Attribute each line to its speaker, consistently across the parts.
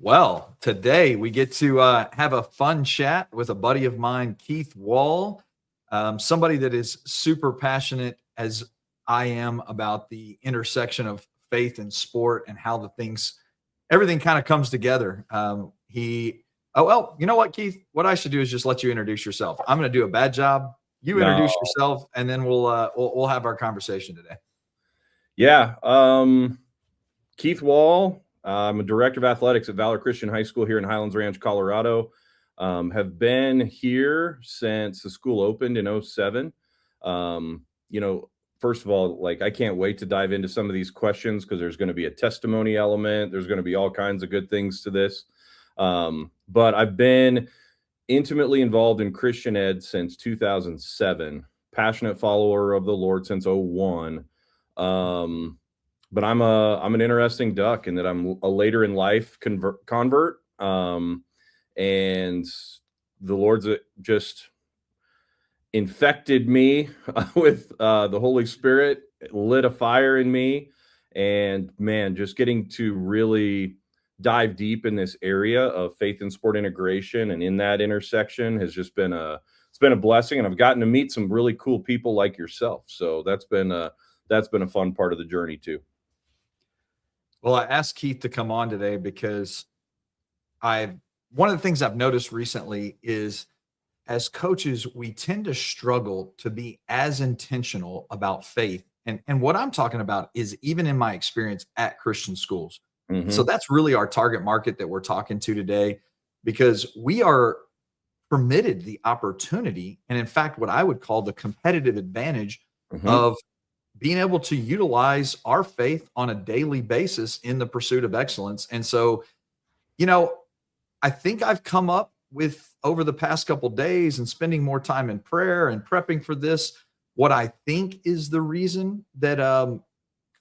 Speaker 1: Well, today we get to have a fun chat with a buddy of mine, Keith Wahl, somebody that is super passionate as I am about the intersection of faith and sport and how everything kind of comes together. Well, you know what, Keith? What I should do is just let you introduce yourself. I'm going to do a bad job. You
Speaker 2: No.
Speaker 1: introduce yourself, and then we'll have our conversation today.
Speaker 2: Yeah. Keith Wahl. I'm a director of athletics at Valor Christian High School here in Highlands Ranch, Colorado. Have been here since the school opened in '07. First of all, I can't wait to dive into some of these questions because there's going to be a testimony element. There's going to be all kinds of good things to this. But I've been intimately involved in Christian ed since 2007, passionate follower of the Lord since '01. But I'm an interesting duck in that I'm a later in life convert. And the Lord's just infected me with the Holy Spirit, lit a fire in me, and man, just getting to really dive deep in this area of faith and sport integration and in that intersection has just been it's been a blessing, and I've gotten to meet some really cool people like yourself. So that's been a fun part of the journey too.
Speaker 1: Well, I asked Keith to come on today because one of the things I've noticed recently is as coaches, we tend to struggle to be as intentional about faith. And what I'm talking about is even in my experience at Christian schools. So
Speaker 2: Mm-hmm.
Speaker 1: that's really our target market that we're talking to today, because we are permitted the opportunity, and in fact, what I would call the competitive advantage
Speaker 2: Mm-hmm.
Speaker 1: of being able to utilize our faith on a daily basis in the pursuit of excellence. And so, you know, I think I've come up with, over the past couple days and spending more time in prayer and prepping for this, what I think is the reason that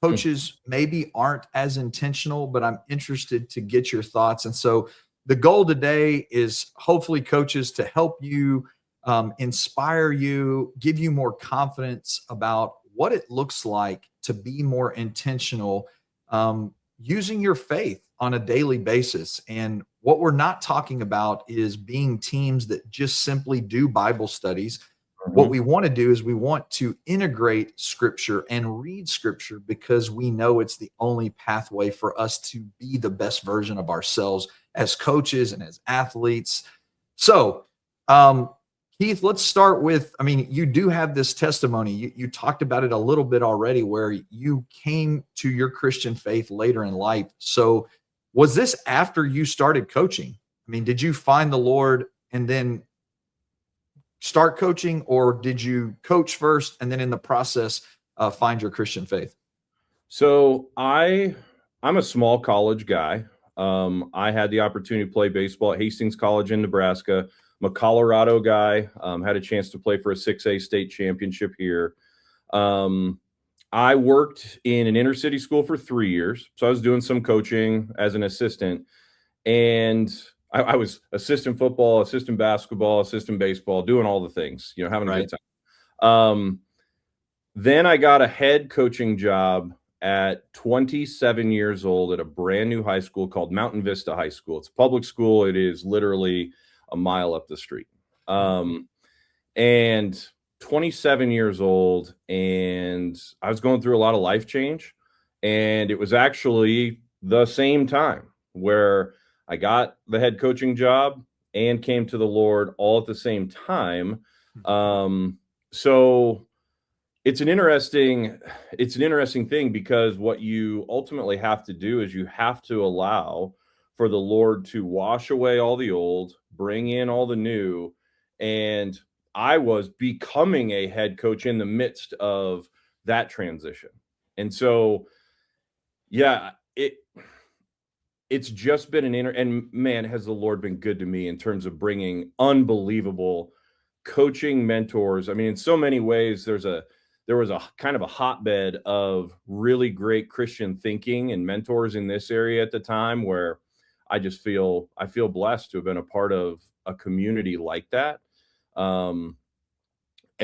Speaker 1: coaches maybe aren't as intentional, but I'm interested to get your thoughts. And so the goal today is hopefully, coaches, to help you, inspire you, give you more confidence about what it looks like to be more intentional, using your faith on a daily basis. And what we're not talking about is being teams that just simply do Bible studies. What
Speaker 2: Mm-hmm.
Speaker 1: we want to do is we want to integrate scripture and read scripture, because we know it's the only pathway for us to be the best version of ourselves as coaches and as athletes. So, Keith, let's start with, I mean, you do have this testimony. You talked about it a little bit already, where you came to your Christian faith later in life. So was this after you started coaching? I mean, did you find the Lord and then start coaching, or did you coach first and then in the process find your Christian faith?
Speaker 2: So I'm a small college guy. I had the opportunity to play baseball at Hastings College in Nebraska. I'm a Colorado guy. Had a chance to play for a 6A state championship here. I worked in an inner city school for 3 years, so I was doing some coaching as an assistant, and I was assistant football, assistant basketball, assistant baseball, doing all the things, having a
Speaker 1: Right.
Speaker 2: good time. Then I got a head coaching job at 27 years old at a brand new high school called Mountain Vista High School. It's a public school. It is literally a mile up the street. And 27 years old, and I was going through a lot of life change. And it was actually the same time where I got the head coaching job and came to the Lord all at the same time. So it's an interesting thing, because what you ultimately have to do is you have to allow for the Lord to wash away all the old, bring in all the new. And I was becoming a head coach in the midst of that transition. And so, yeah, it's just been and man, has the Lord been good to me in terms of bringing unbelievable coaching mentors. I mean, in so many ways, there was a kind of a hotbed of really great Christian thinking and mentors in this area at the time, where I feel blessed to have been a part of a community like that. And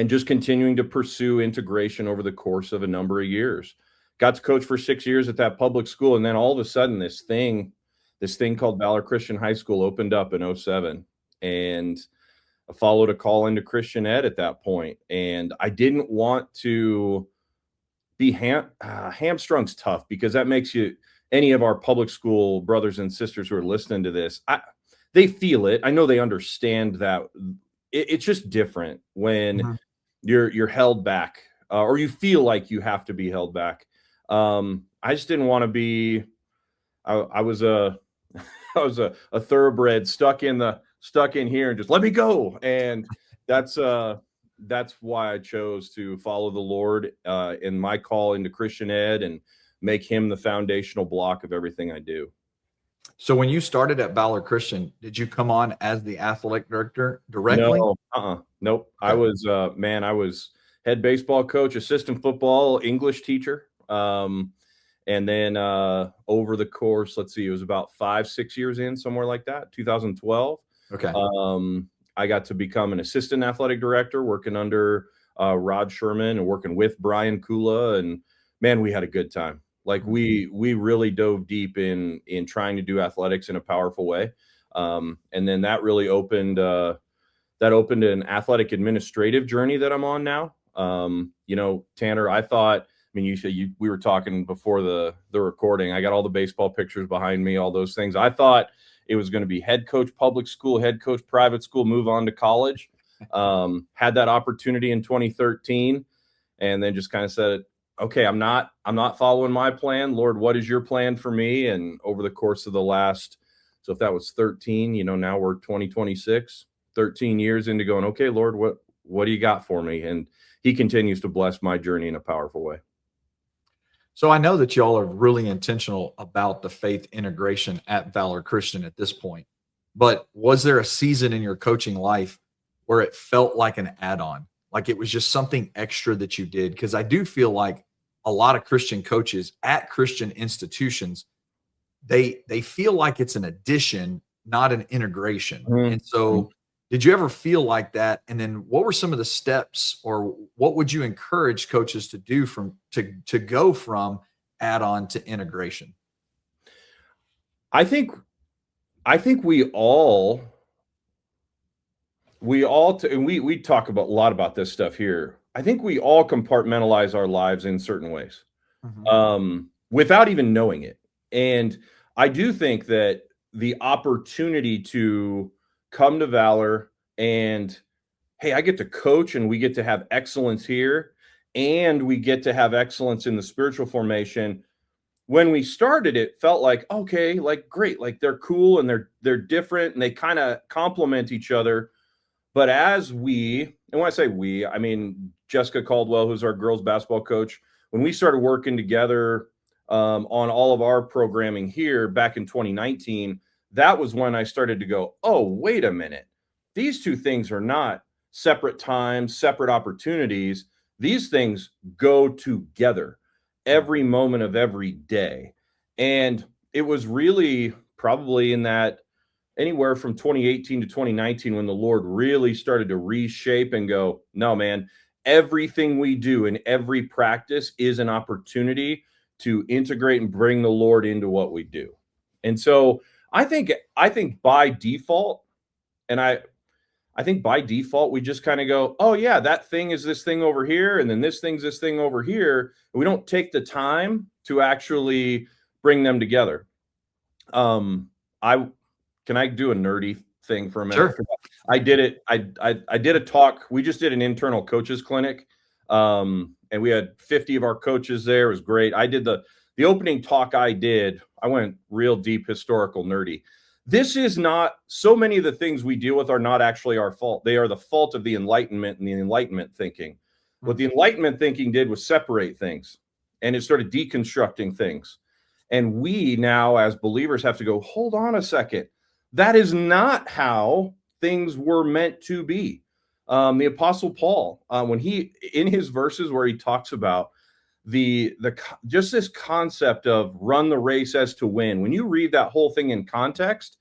Speaker 2: just continuing to pursue integration over the course of a number of years. Got to coach for 6 years at that public school, and then all of a sudden this thing this thing called Valor Christian High School opened up in 07, and I followed a call into Christian Ed at that point. And I didn't want to be hamstrung's tough, because that makes you, any of our public school brothers and sisters who are listening to this, they feel it. I know they understand that it's just different when
Speaker 1: Mhm.
Speaker 2: you're held back, or you feel like you have to be held back. I just didn't want to be. I was a I was a thoroughbred stuck in here and just let me go. And that's why I chose to follow the Lord in my call into Christian Ed and make him the foundational block of everything I do.
Speaker 1: So when you started at Valor Christian, did you come on as the athletic director directly?
Speaker 2: No, nope.
Speaker 1: Okay.
Speaker 2: I was I was head baseball coach, assistant football, English teacher. And then over the course, let's see, it was about 5-6 years in, somewhere like that, 2012.
Speaker 1: Okay.
Speaker 2: I got to become an assistant athletic director, working under Rod Sherman and working with Brian Kula. And man, we had a good time. Like we really dove deep in trying to do athletics in a powerful way. And then that really opened an athletic administrative journey that I'm on now. Tanner, I thought, we were talking before the recording. I got all the baseball pictures behind me, all those things. I thought it was going to be head coach public school, head coach private school, move on to college. Had that opportunity in 2013, and then just kind of said, okay, I'm not following my plan. Lord, what is your plan for me? And over the course of the last, so if that was 13, now we're 2026, 13 years into going, okay, Lord, what do you got for me? And he continues to bless my journey in a powerful way.
Speaker 1: So I know that y'all are really intentional about the faith integration at Valor Christian at this point, but was there a season in your coaching life where it felt like an add-on, like it was just something extra that you did? Because I do feel like a lot of Christian coaches at Christian institutions, they feel like it's an addition, not an integration.
Speaker 2: Mm-hmm.
Speaker 1: And so did you ever feel like that? And then what were some of the steps, or what would you encourage coaches to do to go from add-on to integration?
Speaker 2: I think we all and we talk about a lot about this stuff here. I think we all compartmentalize our lives in certain ways, without even knowing it. And I do think that the opportunity to come to Valor and, hey, I get to coach and we get to have excellence here, and we get to have excellence in the spiritual formation. When we started, it felt like, okay, like great, like they're cool and they're different and they kind of complement each other. But and when I say we, I mean Jessica Caldwell, who's our girls basketball coach, when we started working together on all of our programming here back in 2019, that was when I started to go, oh, wait a minute. These two things are not separate times, separate opportunities. These things go together every moment of every day. And it was really probably in that anywhere from 2018 to 2019 when the Lord really started to reshape and go, no, man, everything we do in every practice is an opportunity to integrate and bring the Lord into what we do. And so I think by default, we just kind of go, oh yeah, that thing is this thing over here, and then this thing's this thing over here. And we don't take the time to actually bring them together. Can I do a nerdy thing for a minute?
Speaker 1: Sure.
Speaker 2: I did it. I did a talk. We just did an internal coaches clinic. And we had 50 of our coaches there. It was great. I did the opening talk I did. I went real deep, historical, nerdy. This is not, so many of the things we deal with are not actually our fault. They are the fault of the Enlightenment and the Enlightenment thinking. What the Enlightenment thinking did was separate things, and it started deconstructing things. And we now, as believers, have to go, hold on a second. That is not how things were meant to be. The Apostle Paul, when he, in his verses where he talks about just this concept of run the race as to win, when you read that whole thing in context,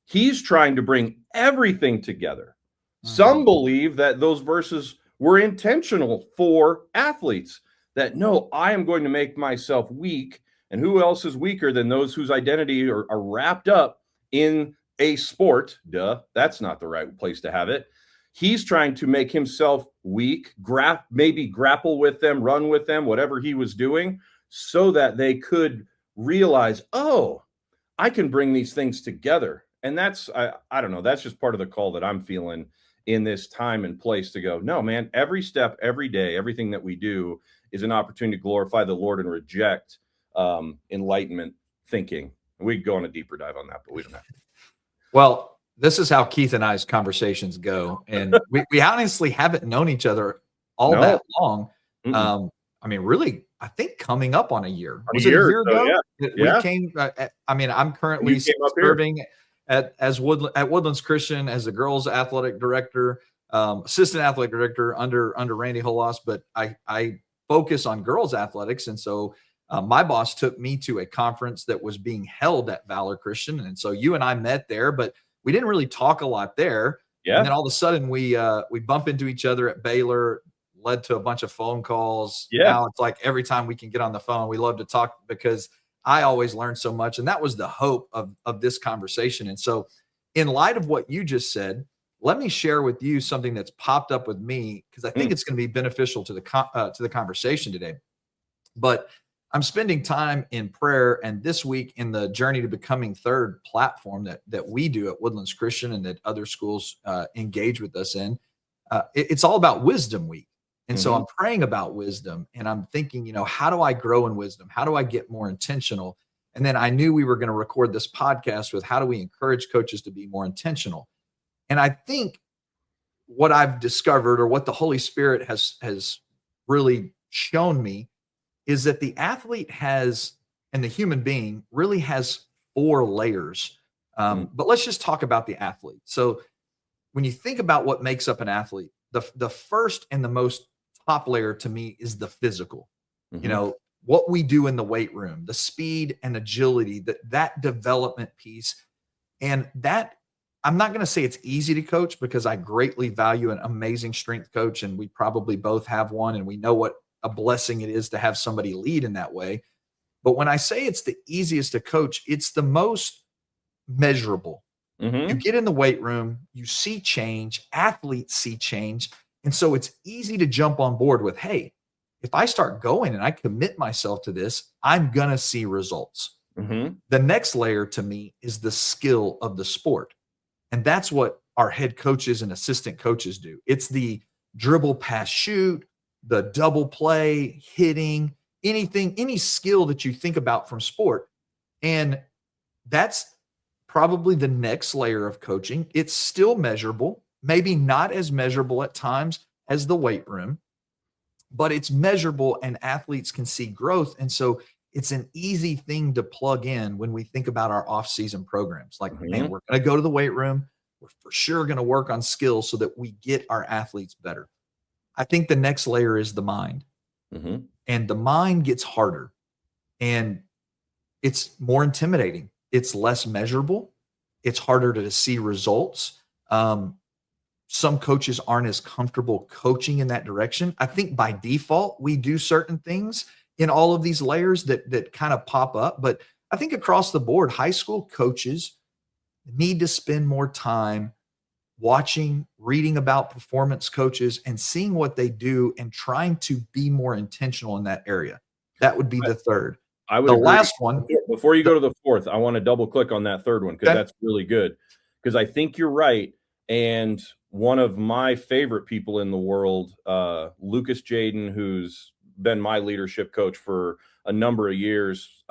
Speaker 2: he's trying to bring everything together. Some believe that those verses were intentional for athletes, that no, I am going to make myself weak And who else is weaker than those whose identity are wrapped up in a sport? Duh, that's not the right place to have it. He's trying to make himself weak, maybe grapple with them, run with them, whatever he was doing, so that they could realize, oh, I can bring these things together. And that's, I don't know, that's just part of the call that I'm feeling in this time and place to go, no, man, every step, every day, everything that we do is an opportunity to glorify the Lord and reject enlightenment thinking. We could go on a deeper dive on that, but we don't have to.
Speaker 1: Well, this is how Keith and I's conversations go. And we honestly haven't known each other all that long. I mean, really, I think coming up on a year. Was it a year ago?
Speaker 2: Yeah.
Speaker 1: We came, I mean, I'm currently serving at Woodlands Christian as the girls athletic director, assistant athletic director under Randy Holas, but I focus on girls athletics. And so my boss took me to a conference that was being held at Valor Christian. And so you and I met there, but we didn't really talk a lot there. Yeah. And then all of a sudden we bump into each other at Baylor, led to a bunch of phone calls. Yeah. Now it's like every time we can get on the phone, we love to talk because I always learn so much. And that was the hope of this conversation. And so in light of what you just said, let me share with you something that's popped up with me, because I think it's going to be beneficial to the conversation today. But I'm spending time in prayer, and this week in the Journey to Becoming Third platform that we do at Woodlands Christian and that other schools engage with us in, it's all about Wisdom Week. And so I'm praying about wisdom, and I'm thinking, how do I grow in wisdom? How do I get more intentional? And then I knew we were going to record this podcast with how do we encourage coaches to be more intentional? And I think what I've discovered, or what the Holy Spirit has really shown me, is that the athlete has, and the human being really has 4 layers. But let's just talk about the athlete. So when you think about what makes up an athlete, the first and the most top layer to me is the physical. What we do in the weight room, the speed and agility, that development piece. And that, I'm not going to say it's easy to coach, because I greatly value an amazing strength coach, and we probably both have one, and we know what a blessing it is to have somebody lead in that way. But when I say it's the easiest to coach, it's the most measurable. You get in the weight room, you see change, athletes see change. And so it's easy to jump on board with, hey, if I start going and I commit myself to this, I'm going to see results. The next layer to me is the skill of the sport. And that's what our head coaches and assistant coaches do. It's the dribble, pass, shoot, the double play, hitting, anything, any skill that you think about from sport. And that's probably the next layer of coaching. It's still measurable, maybe not as measurable at times as the weight room, but it's measurable and athletes can see growth. And so it's an easy thing to plug in when we think about our off-season programs. Like, man, we're going to go to the weight room. We're for sure going to work on skills so that we get our athletes better. I think the next layer is the mind. And the mind gets harder, and it's more intimidating. It's less measurable. It's harder to see results. Some coaches aren't as comfortable coaching in that direction. I think by default, we do certain things in all of these layers that kind of pop up. But I think across the board, high school coaches need to spend more time watching, reading about performance coaches and seeing what they do and trying to be more intentional in that area. That would be the third.
Speaker 2: I would
Speaker 1: the
Speaker 2: agree.
Speaker 1: Last one.
Speaker 2: Before you go to the fourth, I want to double click on that third one, because that's really good. Because I think you're right. And one of my favorite people in the world, Lucas Jaden, who's been my leadership coach for a number of years.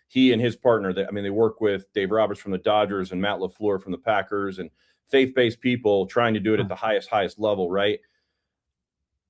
Speaker 2: He and his partner, they work with Dave Roberts from the Dodgers and Matt LaFleur from the Packers, and faith-based people trying to do it at the highest level, right?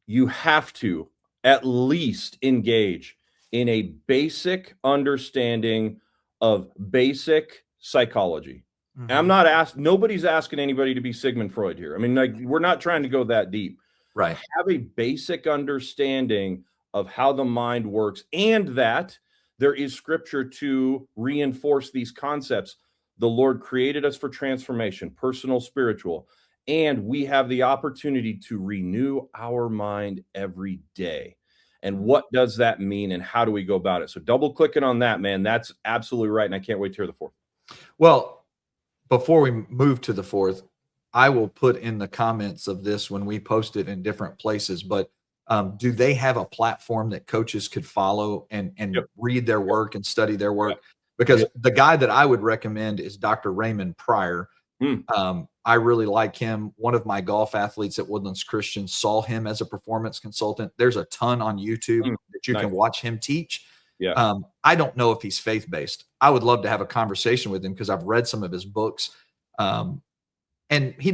Speaker 2: You have to at least engage in a basic understanding of basic psychology. And I'm not nobody's asking anybody to be Sigmund Freud here. I mean, like, we're not trying to go that deep.
Speaker 1: Right.
Speaker 2: Have a basic understanding of how the mind works, and that there is scripture to reinforce these concepts. The Lord created us for transformation, personal, spiritual, and we have the opportunity to renew our mind every day. And what does that mean, and how do we go about it? So double clicking on that, man, that's absolutely right. And I can't wait to hear the fourth.
Speaker 1: Well, before we move to the fourth, I will put in the comments of this when we post it in different places, but do they have a platform that coaches could follow and
Speaker 2: Yep.
Speaker 1: read their
Speaker 2: Yep.
Speaker 1: work and study their work?
Speaker 2: Yep.
Speaker 1: Because
Speaker 2: Yep.
Speaker 1: the guy that I would recommend is Dr. Raymond Pryor. I really like him. One of my golf athletes at Woodlands Christian saw him as a performance consultant. There's a ton on YouTube that you
Speaker 2: Nice.
Speaker 1: can watch him teach.
Speaker 2: Yeah.
Speaker 1: I don't know if he's faith-based. I would love to have a conversation with him because I've read some of his books. And he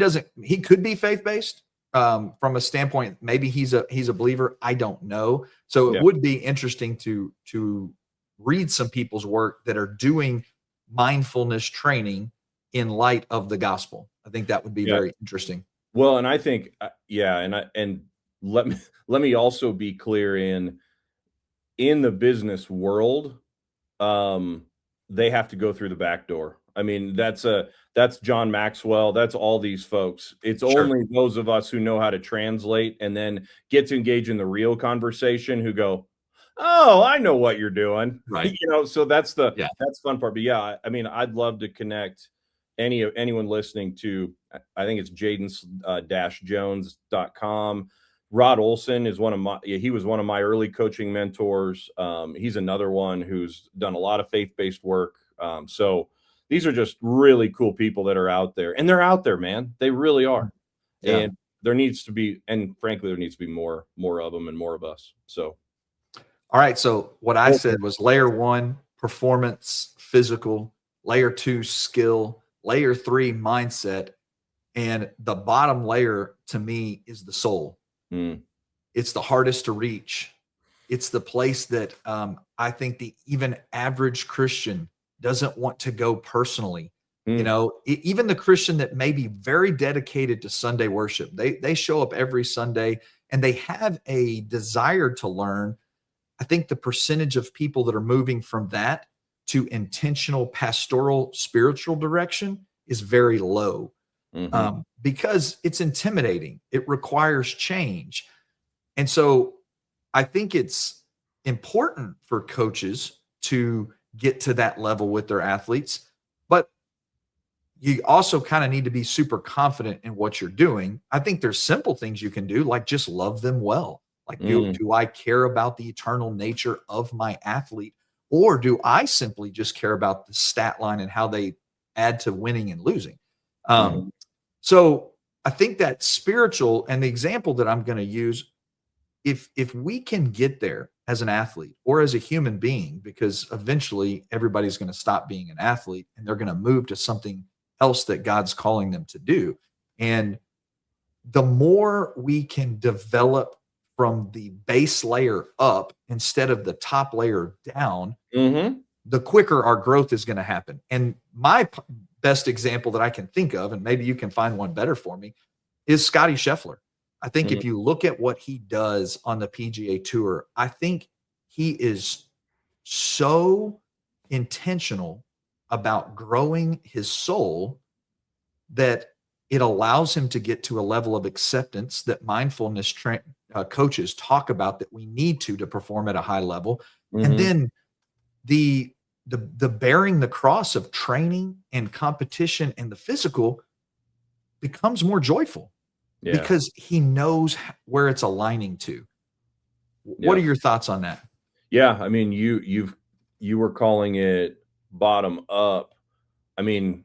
Speaker 1: could be faith-based from a standpoint. Maybe he's a believer. I don't know. So it would be interesting to read some people's work that are doing mindfulness training in light of the gospel. I think that would be very interesting.
Speaker 2: Well, and I think, and let me also be clear in the business world, they have to go through the back door. I mean, that's John Maxwell. That's all these folks. It's only those of us who know how to translate and then get to engage in the real conversation who go, oh, I know what you're doing.
Speaker 1: Right.
Speaker 2: So that's the fun part. But yeah, I mean, I'd love to connect anyone listening to, I think it's Jaden-Jones.com. Rod Olson is he was one of my early coaching mentors. He's another one who's done a lot of faith-based work. So these are just really cool people that are out there, and they're out there, man. They really are. Yeah. And there needs to be, and frankly, there needs to be more of them and more of us. So.
Speaker 1: All right. So what I said was layer 1, performance, physical, layer 2, skill, layer 3, mindset. And the bottom layer to me is the soul. It's the hardest to reach. It's the place that I think the even average Christian doesn't want to go personally. You know, even the Christian that may be very dedicated to Sunday worship, they show up every Sunday and they have a desire to learn. I think the percentage of people that are moving from that to intentional pastoral spiritual direction is very low. Because it's intimidating. It requires change. And so I think it's important for coaches to get to that level with their athletes, but you also kind of need to be super confident in what you're doing. I think there's simple things you can do, like just love them well. Like, do I care about the eternal nature of my athlete, or do I simply just care about the stat line and how they add to winning and losing? So I think that spiritual, and the example that I'm going to use, if we can get there as an athlete or as a human being, because eventually everybody's going to stop being an athlete and they're going to move to something else that God's calling them to do. And the more we can develop from the base layer up instead of the top layer down, the quicker our growth is going to happen. And my best example that I can think of, and maybe you can find one better for me, is Scotty Scheffler. I think if you look at what he does on the PGA Tour, I think he is so intentional about growing his soul that it allows him to get to a level of acceptance that mindfulness coaches talk about that we need to perform at a high level. And then the bearing the cross of training and competition and the physical becomes more joyful because he knows where it's aligning to. What are your thoughts on that?
Speaker 2: Yeah. I mean, you were calling it bottom up. I mean,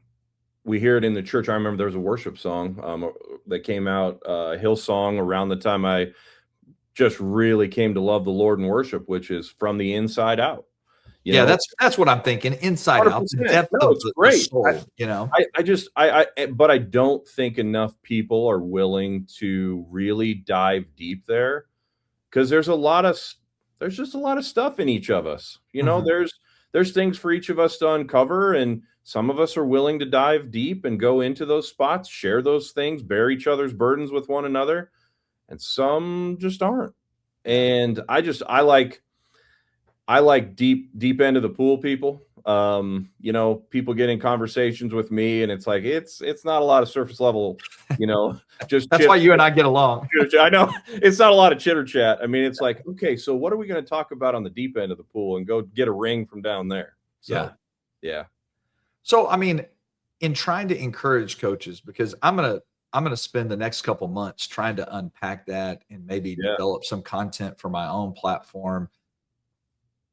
Speaker 2: we hear it in the church. I remember there was a worship song that came out, Hillsong, around the time I just really came to love the Lord and worship, which is from the inside out. You know?
Speaker 1: That's what I'm thinking. Inside 100%. Out, the depth of the soul.
Speaker 2: But I don't think enough people are willing to really dive deep there, because there's just a lot of stuff in each of us. You know, there's things for each of us to uncover, and some of us are willing to dive deep and go into those spots, share those things, bear each other's burdens with one another, and some just aren't. And I like deep end of the pool people. People get in conversations with me, and it's like it's not a lot of surface level, just
Speaker 1: That's why you and I get along.
Speaker 2: I know it's not a lot of chitter chat. I mean, it's like, okay, so what are we going to talk about on the deep end of the pool and go get a ring from down there? So, yeah.
Speaker 1: So, I mean, in trying to encourage coaches, because I'm gonna spend the next couple months trying to unpack that and maybe
Speaker 2: Yeah.
Speaker 1: develop some content for my own platform.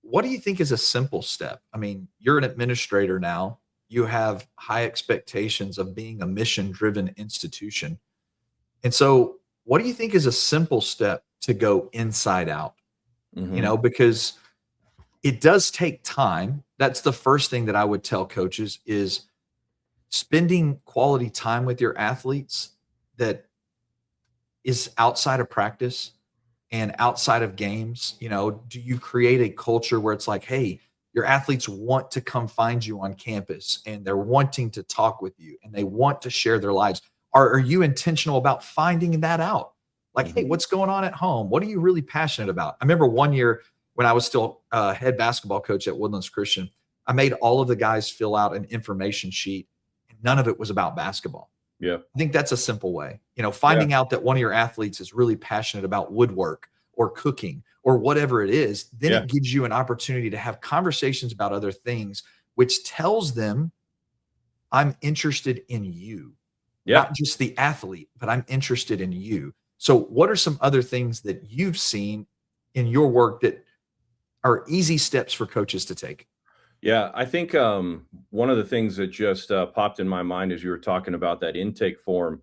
Speaker 1: What do you think is a simple step? I mean, you're an administrator now. You have high expectations of being a mission-driven institution. And so, what do you think is a simple step to go inside out?
Speaker 2: Mhm.
Speaker 1: Because it does take time. That's the first thing that I would tell coaches is spending quality time with your athletes that is outside of practice and outside of games. Do you create a culture where it's like, hey, your athletes want to come find you on campus and they're wanting to talk with you and they want to share their lives? Are you intentional about finding that out? Like, hey,
Speaker 2: Mhm.
Speaker 1: what's going on at home? What are you really passionate about? I remember one year when I was still head basketball coach at Woodlands Christian, I made all of the guys fill out an information sheet, and none of it was about basketball.
Speaker 2: Yeah.
Speaker 1: I think that's a simple way.
Speaker 2: Yeah.
Speaker 1: Finding out that one of your athletes is really passionate about woodwork or cooking or whatever it is, then
Speaker 2: Yeah.
Speaker 1: it gives you an opportunity to have conversations about other things, which tells them, I'm interested in you,
Speaker 2: Yeah.
Speaker 1: not just the athlete, but I'm interested in you. So, what are some other things that you've seen in your work that are easy steps for coaches to take?
Speaker 2: Yeah, I think one of the things that just popped in my mind as you were talking about that intake form,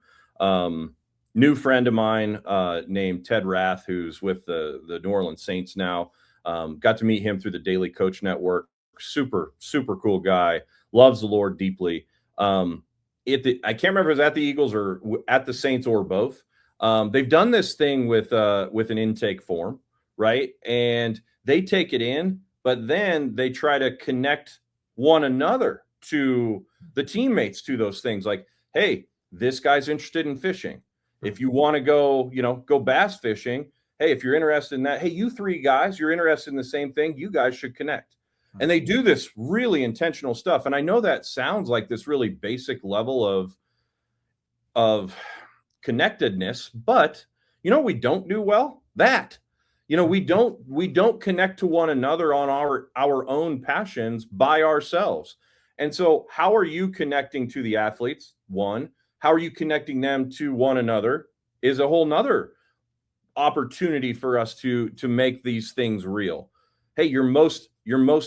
Speaker 2: new friend of mine named Ted Rath, who's with the New Orleans Saints now, got to meet him through the Daily Coach Network. Super, super cool guy. Loves the Lord deeply. I can't remember if it was at the Eagles or at the Saints or both. They've done this thing with an intake form, right? And they take it in, but then they try to connect one another to the teammates to those things. Like, hey, this guy's interested in fishing. If you want to go bass fishing, hey, if you're interested in that, hey, you three guys, you're interested in the same thing, you guys should connect. And they do this really intentional stuff. And I know that sounds like this really basic level of connectedness, but we don't do well? That. We don't connect to one another on our own passions by ourselves. And so how are you connecting to the athletes? One, how are you connecting them to one another is a whole nother opportunity for us to make these things real. Hey, you're most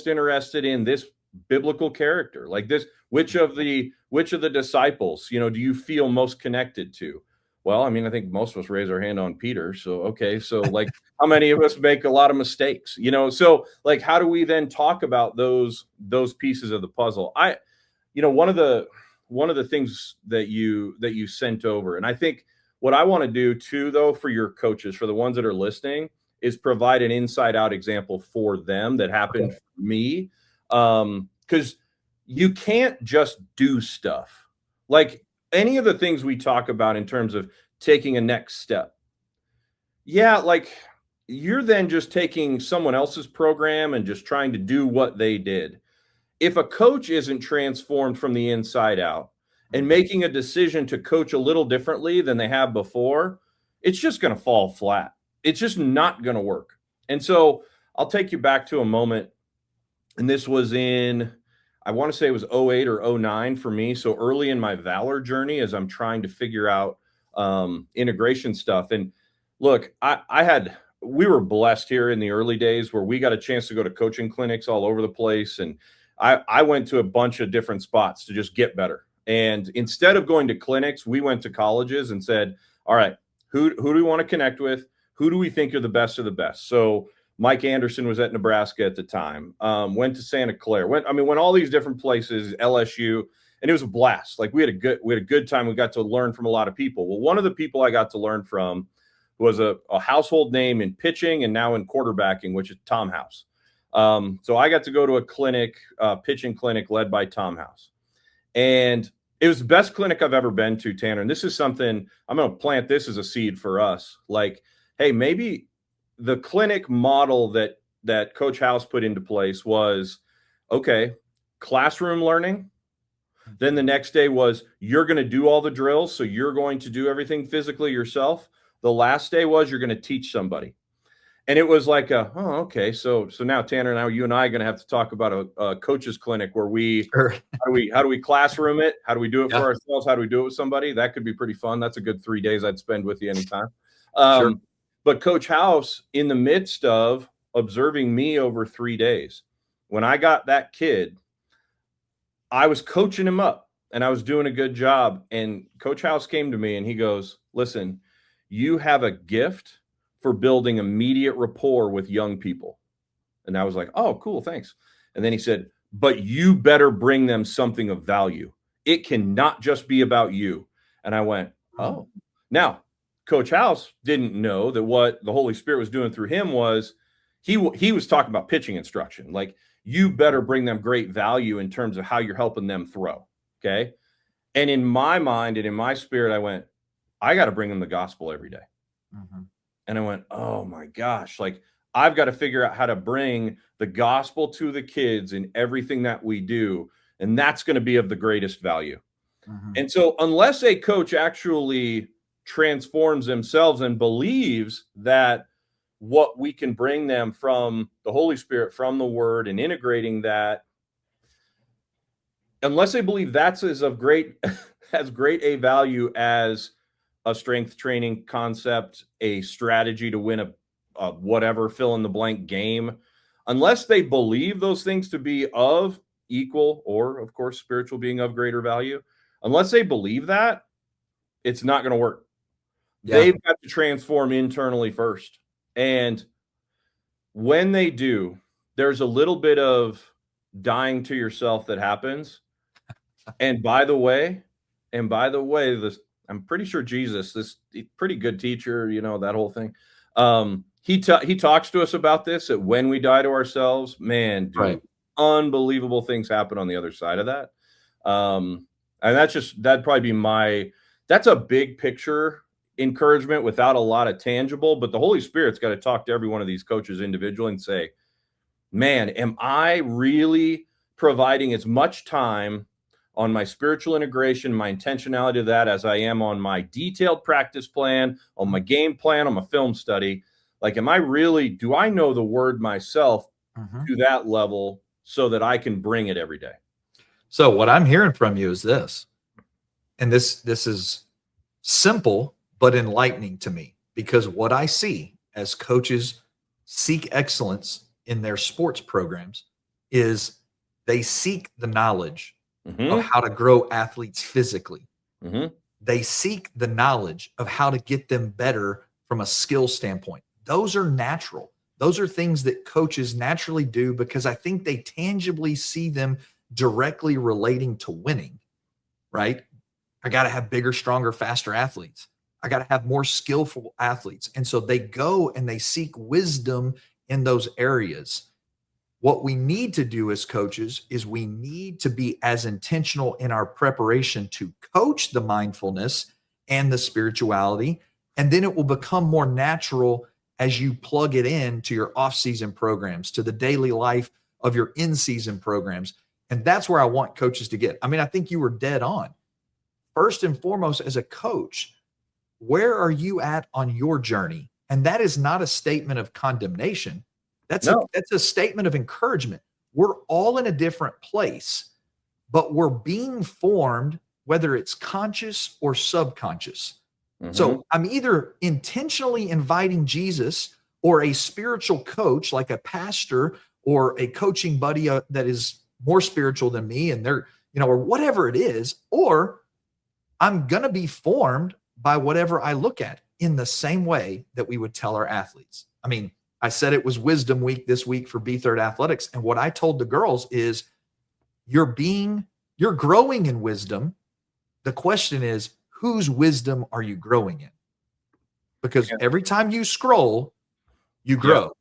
Speaker 2: interested in this biblical character, like this, which of the disciples, do you feel most connected to? Well, I mean, I think most of us raise our hand on Peter. So, okay. So like how many of us make a lot of mistakes, so like, how do we then talk about those pieces of the puzzle? One of the things that you sent over, and I think what I want to do too, though, for your coaches, for the ones that are listening, is provide an inside out example for them that happened for me. Because you can't just do stuff like any of the things we talk about in terms of taking a next step. Yeah, like you're then just taking someone else's program and just trying to do what they did. If a coach isn't transformed from the inside out and making a decision to coach a little differently than they have before, it's just going to fall flat. It's just not going to work. And so I'll take you back to a moment. And this was I want to say it was 08 or 09 for me. So early in my Valor journey, as I'm trying to figure out integration stuff. And look, we were blessed here in the early days where we got a chance to go to coaching clinics all over the place. And I went to a bunch of different spots to just get better. And instead of going to clinics, we went to colleges and said, all right, who do we want to connect with? Who do we think are the best of the best? So Mike Anderson was at Nebraska at the time, went to Santa Clara, went all these different places, LSU, and it was a blast. Like we had a good time. We got to learn from a lot of people. Well, one of the people I got to learn from was a household name in pitching and now in quarterbacking, which is Tom House. So I got to go to a clinic, pitching clinic led by Tom House. And it was the best clinic I've ever been to, Tanner. And this is something I'm going to plant this as a seed for us. Like, hey, maybe the clinic model that Coach House put into place was, okay, classroom learning. Then the next day was, you're going to do all the drills, so you're going to do everything physically yourself. The last day was, you're going to teach somebody. And it was like, okay. So now Tanner and I, you and I are going to have to talk about a coach's clinic where
Speaker 1: Sure.
Speaker 2: how do we classroom it? How do we do it
Speaker 1: Yeah.
Speaker 2: for ourselves? How do we do it with somebody? That could be pretty fun. That's a good 3 days I'd spend with you anytime.
Speaker 1: Sure.
Speaker 2: But Coach House, in the midst of observing me over 3 days, when I got that kid, I was coaching him up and I was doing a good job. And Coach House came to me and he goes, listen, you have a gift for building immediate rapport with young people. And I was like, oh, cool, thanks. And then he said, but you better bring them something of value. It cannot just be about you. And I went, oh. Now, Coach House didn't know that what the Holy Spirit was doing through him was he was talking about pitching instruction. Like, you better bring them great value in terms of how you're helping them throw. Okay. And in my mind and in my spirit, I went, I got to bring them the gospel every day.
Speaker 1: Mm-hmm.
Speaker 2: And I went, oh my gosh, like, I've got to figure out how to bring the gospel to the kids in everything that we do. And that's going to be of the greatest value.
Speaker 1: Mm-hmm.
Speaker 2: And so unless a coach actually transforms themselves and believes that what we can bring them from the Holy Spirit, from the word, and integrating that, unless they believe that's as great a value as a strength training concept, a strategy to win a whatever fill in the blank game, unless they believe those things to be of equal, or of course spiritual being of greater value, unless they believe that, it's not going to work. Yeah. They've got to transform internally first. And when they do, there's a little bit of dying to yourself that happens. And by the way, this, I'm pretty sure Jesus, this pretty good teacher, that whole thing. He talks to us about this, that when we die to ourselves, man, dude, right, unbelievable things happen on the other side of that. And that'd probably be that's a big picture encouragement without a lot of tangible, but the Holy Spirit's got to talk to every one of these coaches individually and say, man, am I really providing as much time on my spiritual integration, my intentionality of that, as I am on my detailed practice plan, on my game plan, on my film study? Like, do I know the word myself to that level so that I can bring it every day?
Speaker 1: So what I'm hearing from you is this, and this is simple but enlightening to me, because what I see as coaches seek excellence in their sports programs is they seek the knowledge of how to grow athletes physically. They seek the knowledge of how to get them better from a skill standpoint. Those are natural. Those are things that coaches naturally do because I think they tangibly see them directly relating to winning, right? I got to have bigger, stronger, faster athletes. I got to have more skillful athletes. And so they go and they seek wisdom in those areas. What we need to do as coaches is we need to be as intentional in our preparation to coach the mindfulness and the spirituality. And then it will become more natural as you plug it in to your off-season programs, to the daily life of your in-season programs. And that's where I want coaches to get. I mean, I think you were dead on. First and foremost, as a coach, where are you at on your journey? And that is not a statement of condemnation. That's a statement of encouragement. We're all in a different place, but we're being formed, whether it's conscious or subconscious. So I'm either intentionally inviting Jesus or a spiritual coach, like a pastor or a coaching buddy that is more spiritual than me, and they're, or whatever it is, or I'm going to be formed by whatever I look at, in the same way that we would tell our athletes. I mean, I said it was Wisdom Week this week for B3rd Athletics. And what I told the girls is, you're growing in wisdom. The question is, whose wisdom are you growing in? Because every time you scroll, you grow.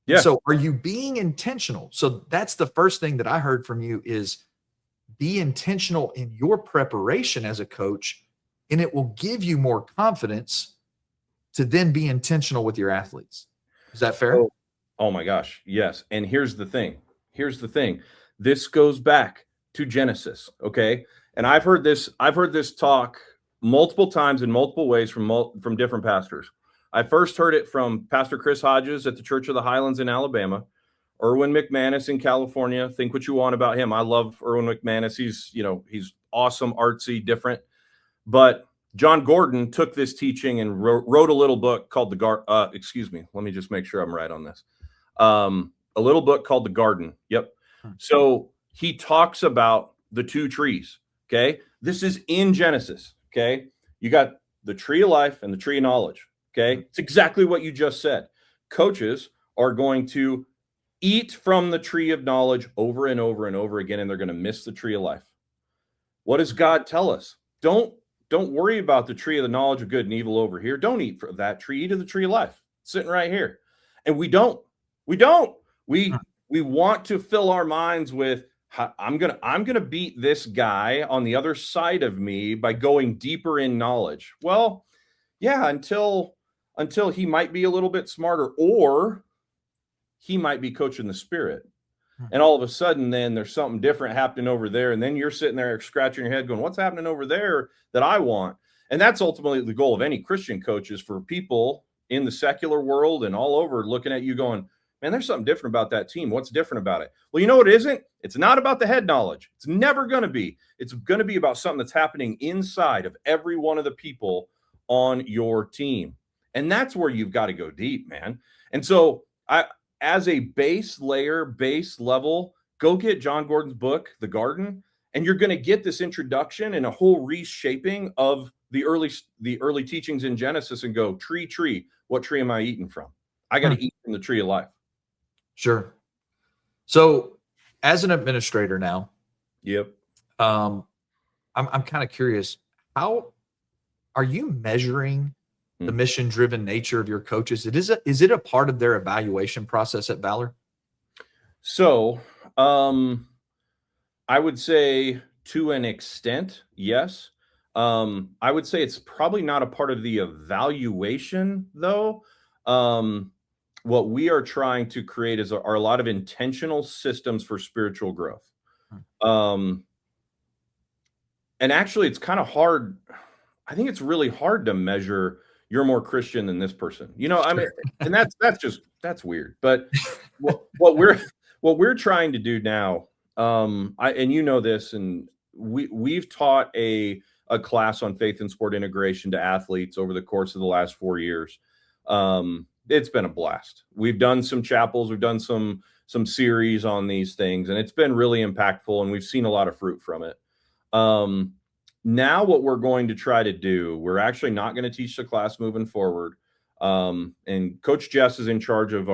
Speaker 1: Yeah. So are you being intentional? So that's the first thing that I heard from you is, be intentional in your preparation as a coach, and it will give you more confidence to then be intentional with your athletes. Is that fair?
Speaker 2: Oh my gosh. Yes. And here's the thing. This goes back to Genesis, okay? And I've heard this talk multiple times in multiple ways from different pastors. I first heard it from Pastor Chris Hodges at the Church of the Highlands in Alabama, Erwin McManus in California. Think what you want about him. I love Erwin McManus. He's awesome, artsy, different. But John Gordon took this teaching and wrote a little book called excuse me, let me just make sure I'm right on this. A little book called The Garden. Yep. So he talks about the two trees. Okay. This is in Genesis. Okay. You got the tree of life and the tree of knowledge. Okay. It's exactly what you just said. Coaches are going to eat from the tree of knowledge over and over and over again, and they're going to miss the tree of life. What does God tell us? Don't worry about the tree of the knowledge of good and evil over here. Don't eat from that tree. Eat of the tree of life, sitting right here. And we don't. We want to fill our minds with, I'm gonna beat this guy on the other side of me by going deeper in knowledge. Well, yeah, until he might be a little bit smarter, or he might be coaching the spirit. And all of a sudden, then there's something different happening over there. And then you're sitting there scratching your head going, what's happening over there that I want? And that's ultimately the goal of any Christian coach, is for people in the secular world and all over looking at you going, man, there's something different about that team. What's different about it? Well, you know what it isn't? It's not about the head knowledge. It's never going to be. It's going to be about something that's happening inside of every one of the people on your team. And that's where you've got to go deep, man. And so as a base level, go get John Gordon's book, The Garden, and you're going to get this introduction and a whole reshaping of the early teachings in Genesis, and go, tree, what tree am I eating from? I got to eat from the tree of life.
Speaker 1: Sure. So as an administrator now,
Speaker 2: yep.
Speaker 1: I'm kind of curious, how are you measuring the mission-driven nature of your coaches? Is it a part of their evaluation process at Valor?
Speaker 2: So, I would say to an extent, yes. I would say it's probably not a part of the evaluation, though. What we are trying to create are a lot of intentional systems for spiritual growth. And actually, it's kind of hard. I think it's really hard to measure, you're more Christian than this person. I mean, and that's weird. But what we're trying to do now, and you know this, and we've taught a class on faith and sport integration to athletes over the course of the last 4 years. It's been a blast. We've done some chapels, we've done some series on these things, and it's been really impactful, and we've seen a lot of fruit from it. Now what we're going to try to do, we're actually not going to teach the class moving forward. And Coach Jess is in charge of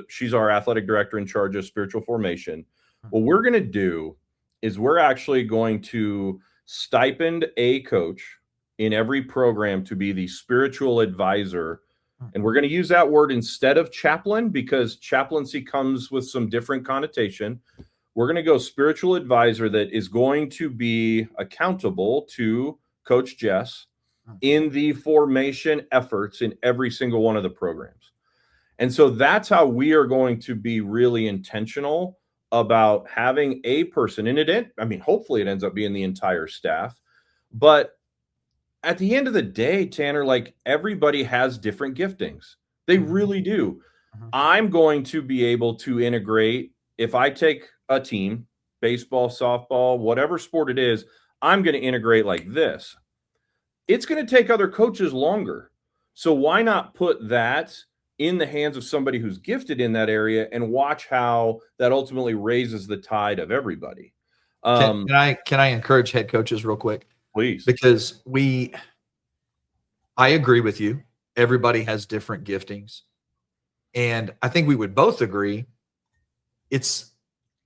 Speaker 2: she's our athletic director in charge of spiritual formation. What we're going to do is we're actually going to stipend a coach in every program to be the spiritual advisor. And we're going to use that word instead of chaplain, because chaplaincy comes with some different connotation. We're going to go spiritual advisor that is going to be accountable to Coach Jess in the formation efforts in every single one of the programs. And so that's how we are going to be really intentional about having a person in it. I mean, hopefully it ends up being the entire staff. But at the end of the day, Tanner, like, everybody has different giftings. They really do. I'm going to be able to integrate, if I take a team, baseball, softball, whatever sport it is, I'm going to integrate like this. It's going to take other coaches longer. So why not put that in the hands of somebody who's gifted in that area and watch how that ultimately raises the tide of everybody?
Speaker 1: Can I encourage head coaches real quick?
Speaker 2: Please.
Speaker 1: Because I agree with you. Everybody has different giftings. And I think we would both agree it's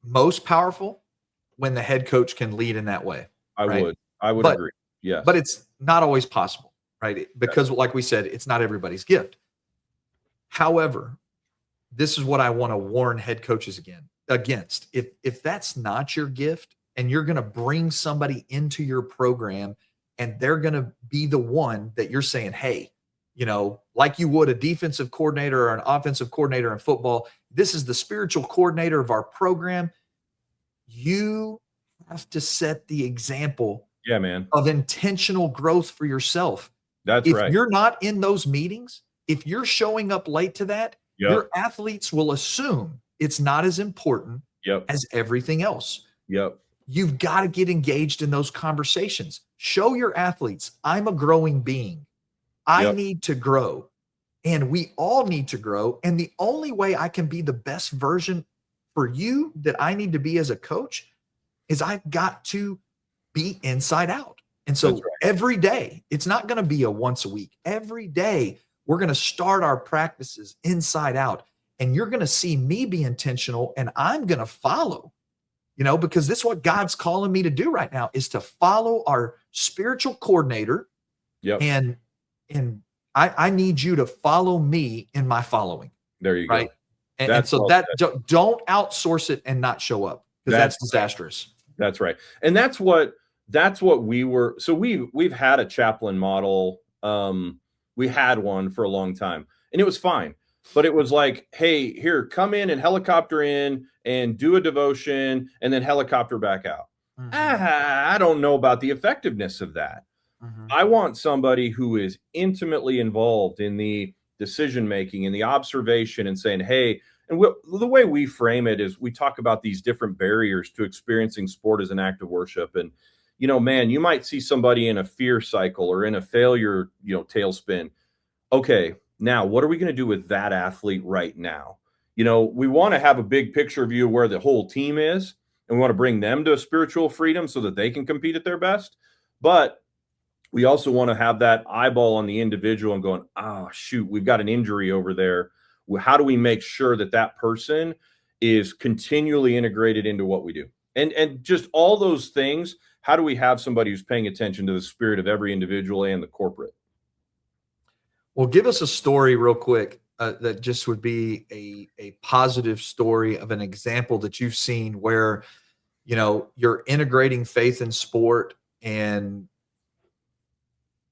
Speaker 1: most powerful when the head coach can lead in that way.
Speaker 2: I would agree. Yes.
Speaker 1: But it's not always possible, right? Because like we said, it's not everybody's gift. However, this is what I want to warn head coaches against. If that's not your gift and you're going to bring somebody into your program and they're going to be the one that you're saying, hey, like you would a defensive coordinator or an offensive coordinator in football, this is the spiritual coordinator of our program. You have to set the example
Speaker 2: Yeah, man.
Speaker 1: of intentional growth for yourself.
Speaker 2: That's
Speaker 1: If
Speaker 2: right.
Speaker 1: you're not in those meetings, if you're showing up late to that,
Speaker 2: Yep.
Speaker 1: your athletes will assume it's not as important
Speaker 2: Yep.
Speaker 1: as everything else.
Speaker 2: Yep.
Speaker 1: You've got to get engaged in those conversations. Show your athletes, I'm a growing being. I
Speaker 2: Yep.
Speaker 1: need to grow. And we all need to grow. And the only way I can be the best version for you that I need to be as a coach is I've got to be inside out. And
Speaker 2: That's
Speaker 1: so
Speaker 2: right.
Speaker 1: every day, it's not going to be a once a week. Every day, we're going to start our practices inside out. And you're going to see me be intentional and I'm going to follow, because this is what God's calling me to do right now is to follow our spiritual coordinator.
Speaker 2: Yep.
Speaker 1: And I need you to follow me in my following.
Speaker 2: There you
Speaker 1: Right.
Speaker 2: go.
Speaker 1: And so
Speaker 2: well
Speaker 1: that
Speaker 2: said.
Speaker 1: don't outsource it and not show up because that's disastrous.
Speaker 2: That's right. And that's what we were. So we've had a chaplain model. We had one for a long time and it was fine. But it was like, hey, here, come in and helicopter in and do a devotion and then helicopter back out.
Speaker 1: Mhm.
Speaker 2: I don't know about the effectiveness of that.
Speaker 1: Mhm.
Speaker 2: I want somebody who is intimately involved in the decision making and the observation and saying, hey, and the way we frame it is we talk about these different barriers to experiencing sport as an act of worship. And, man, you might see somebody in a fear cycle or in a failure, tailspin. Okay, now what are we going to do with that athlete right now? We want to have a big picture view of where the whole team is, and we want to bring them to spiritual freedom so that they can compete at their best. But we also want to have that eyeball on the individual and going, oh, shoot, we've got an injury over there. How do we make sure that that person is continually integrated into what we do? And just all those things, how do we have somebody who's paying attention to the spirit of every individual and the corporate?
Speaker 1: Well, give us a story real quick that just would be a positive story of an example that you've seen where, you're integrating faith and sport and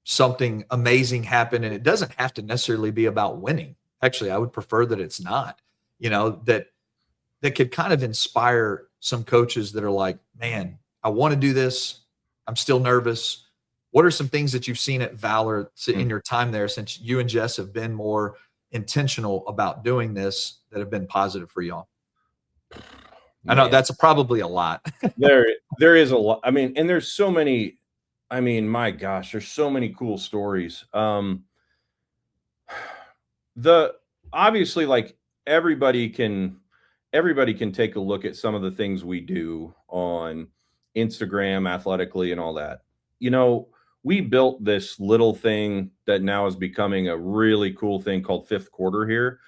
Speaker 1: something amazing happened. And it doesn't have to necessarily be about winning. Actually, I would prefer that it's not, that could kind of inspire some coaches that are like, man, I want to do this. I'm still nervous. What are some things that you've seen at Valor in your time there since you and Jess have been more intentional about doing this that have been positive for y'all? I know that's probably a lot.
Speaker 2: There is a lot. I mean, and there's so many. I mean, my gosh, there's so many cool stories. The obviously, like everybody can take a look at some of the things we do on Instagram athletically and all that. We built this little thing that now is becoming a really cool thing called Fifth Quarter here.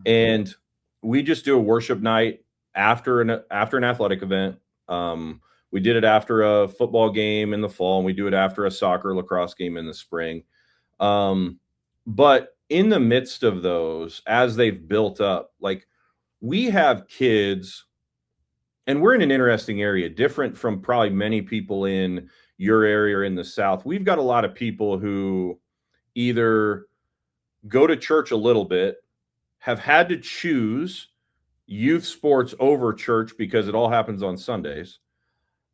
Speaker 2: And we just do a worship night after an athletic event. We did it after a football game in the fall, and we do it after a soccer lacrosse game in the spring. But in the midst of those, as they've built up, like we have kids, and we're in an interesting area, different from probably many people in your area or in the South. We've got a lot of people who either go to church a little bit, have had to choose youth sports over church because it all happens on Sundays.